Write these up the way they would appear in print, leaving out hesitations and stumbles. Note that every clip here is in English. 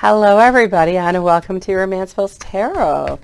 Hello everybody and welcome to Romancefull's Tarot.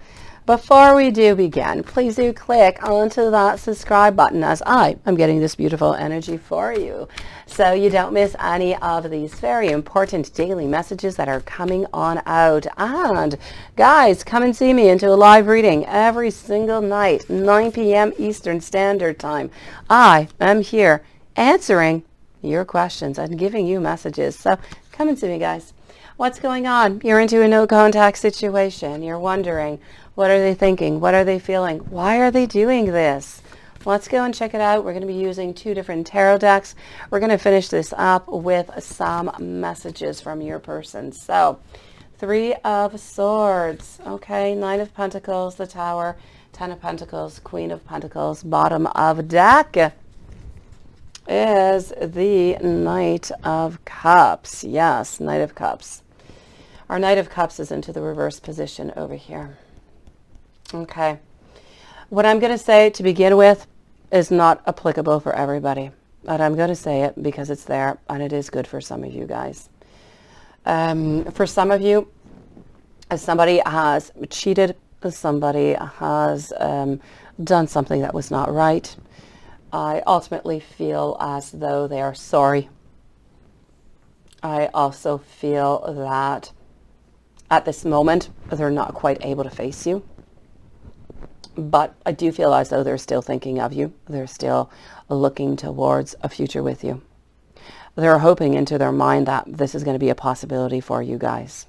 Before we do begin, please do click onto that subscribe button as I am getting this beautiful energy for you so you don't miss any of these very important daily messages that are coming on out. And guys, come and see me into a live reading every single night, 9 p.m. Eastern Standard Time. I am here answering your questions and giving you messages. So come and see me, guys. What's going on? You're into a no contact situation. You're wondering, what are they thinking? What are they feeling? Why are they doing this? Let's go and check it out. We're going to be using 2 different tarot decks. We're going to finish this up with some messages from your person. So, 3 of Swords. Okay, 9 of Pentacles, the Tower, 10 of Pentacles, Queen of Pentacles, bottom of deck is the Knight of Cups. Yes, Knight of Cups. Our Knight of Cups is into the reverse position over here. Okay. What I'm going to say to begin with is not applicable for everybody. But I'm going to say it because it's there and it is good for some of you guys. For some of you, if somebody has cheated, somebody has done something that was not right, I ultimately feel as though they are sorry. I also feel that at this moment, they're not quite able to face you. But I do feel as though they're still thinking of you. They're still looking towards a future with you. They're hoping into their mind that this is going to be a possibility for you guys.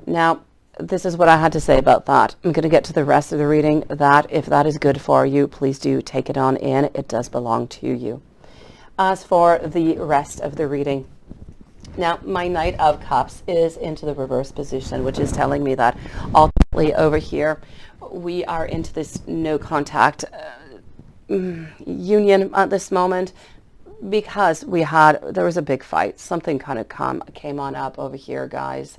Now, this is what I had to say about that. I'm going to get to the rest of the reading. That, if that is good for you, please do take it on in. It does belong to you. As for the rest of the reading, now my Knight of Cups is into the reverse position, which is telling me that ultimately over here, we are into this no contact union at this moment because there was a big fight. Something kind of came on up over here, guys.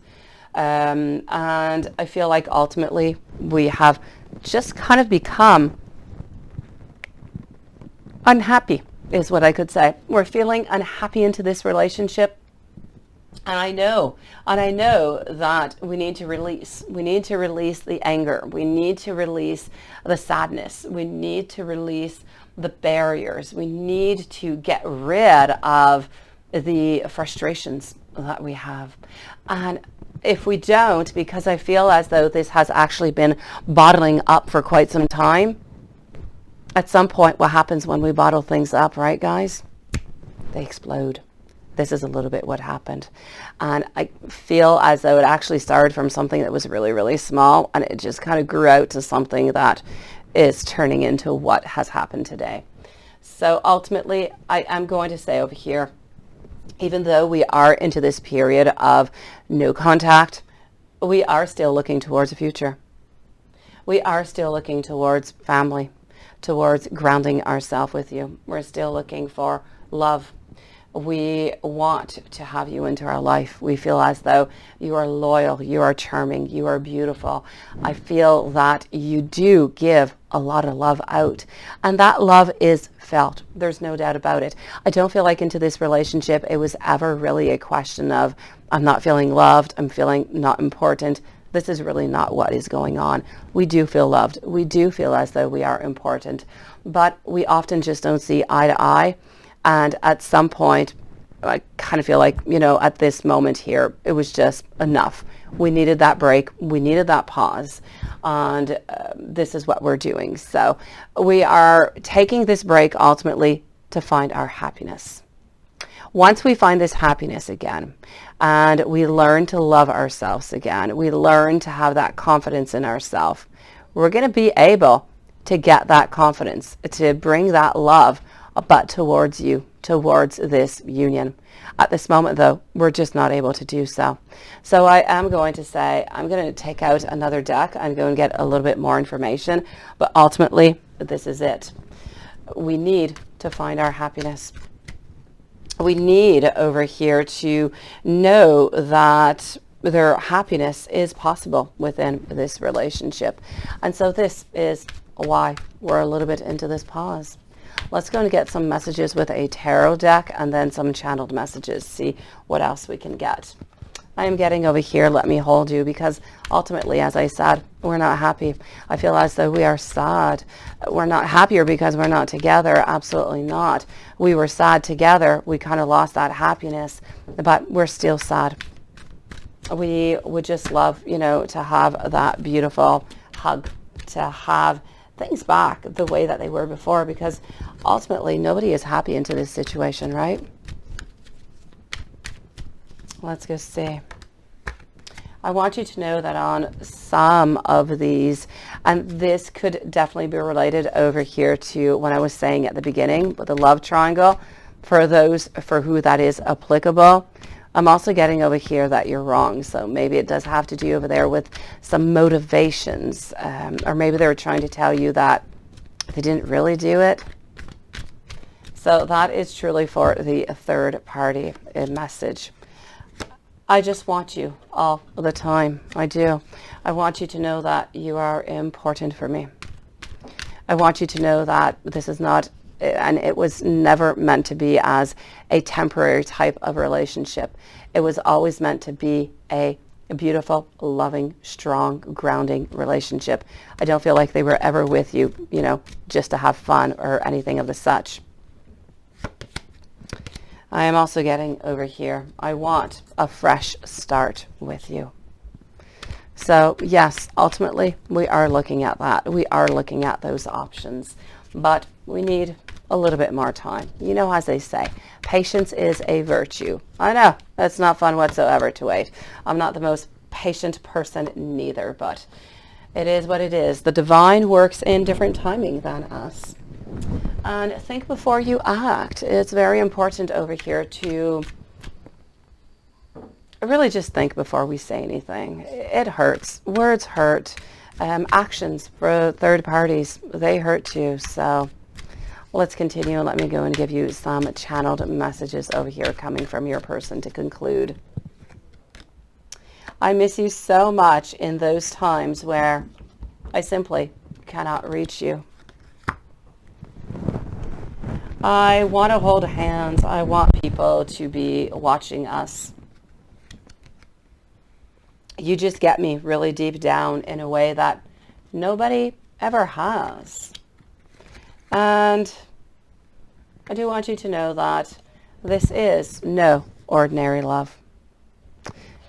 And I feel like ultimately we have just kind of become unhappy is what I could say. We're feeling unhappy into this relationship. And I know that we need to release the anger. We need to release the sadness. We need to release the barriers. We need to get rid of the frustrations that we have. And if we don't, because I feel as though this has actually been bottling up for quite some time, at some point what happens when we bottle things up, right guys? They explode. This is a little bit what happened. And I feel as though it actually started from something that was really, really small, and it just kind of grew out to something that is turning into what has happened today. So ultimately, I am going to say over here, even though we are into this period of no contact, we are still looking towards a future. We are still looking towards family, towards grounding ourselves with you. We're still looking for love. We want to have you into our life. We feel as though you are loyal, you are charming, you are beautiful. I feel that you do give a lot of love out, and that love is felt. There's no doubt about it. I don't feel like into this relationship it was ever really a question of I'm not feeling loved, I'm feeling not important. This is really not what is going on. We do feel loved. We do feel as though we are important, but we often just don't see eye to eye. And at some point, I kind of feel like, at this moment here, it was just enough. We needed that break. We needed that pause. And this is what we're doing. So we are taking this break ultimately to find our happiness. Once we find this happiness again, and we learn to love ourselves again, we learn to have that confidence in ourselves, we're going to be able to get that confidence, to bring that love but towards you, towards this union. At this moment, though, we're just not able to do so. So I am going to say, I'm going to take out another deck and go and get a little bit more information. But ultimately, this is it. We need to find our happiness. We need over here to know that their happiness is possible within this relationship. And so this is why we're a little bit into this pause. Let's go and get some messages with a tarot deck and then some channeled messages, see what else we can get. I am getting over here, let me hold you, because ultimately, as I said, we're not happy. I feel as though we are sad. We're not happier because we're not together. Absolutely not. We were sad together. We kind of lost that happiness, but we're still sad. We would just love, you know, to have that beautiful hug, to have things back the way that they were before, because ultimately nobody is happy into this situation, right? Let's go see. I want you to know that on some of these, and this could definitely be related over here to when I was saying at the beginning with the love triangle, for those for who that is applicable. I'm also getting over here that you're wrong. So maybe it does have to do over there with some motivations, or maybe they were trying to tell you that they didn't really do it. So that is truly for the third party message. I just want you all the time. I do. I want you to know that you are important for me. I want you to know that this is not, and it was never meant to be as a temporary type of relationship. It was always meant to be a beautiful, loving, strong, grounding relationship. I don't feel like they were ever with you, you know, just to have fun or anything of the such. I am also getting over here, I want a fresh start with you. So yes, ultimately, we are looking at that. We are looking at those options, but we need a little bit more time. You know, as they say, patience is a virtue. I know, that's not fun whatsoever to wait. I'm not the most patient person neither, but it is what it is. The divine works in different timing than us. And think before you act. It's very important over here to really just think before we say anything. It hurts. Words hurt. Actions for third parties, they hurt too. So let's continue. Let me go and give you some channeled messages over here coming from your person to conclude. I miss you so much in those times where I simply cannot reach you. I want to hold hands. I want people to be watching us. You just get me really deep down in a way that nobody ever has. And I do want you to know that this is no ordinary love.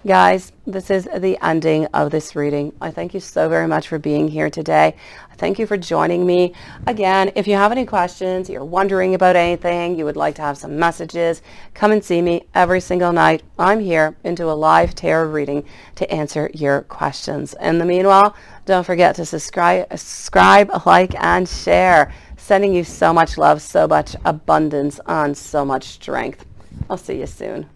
Guys, this is the ending of this reading. I thank you so very much for being here today. Thank you for joining me. Again, if you have any questions, you're wondering about anything, you would like to have some messages, come and see me every single night. I'm here into a live tarot reading to answer your questions. In the meanwhile, don't forget to subscribe, like, and share. Sending you so much love, so much abundance, and so much strength. I'll see you soon.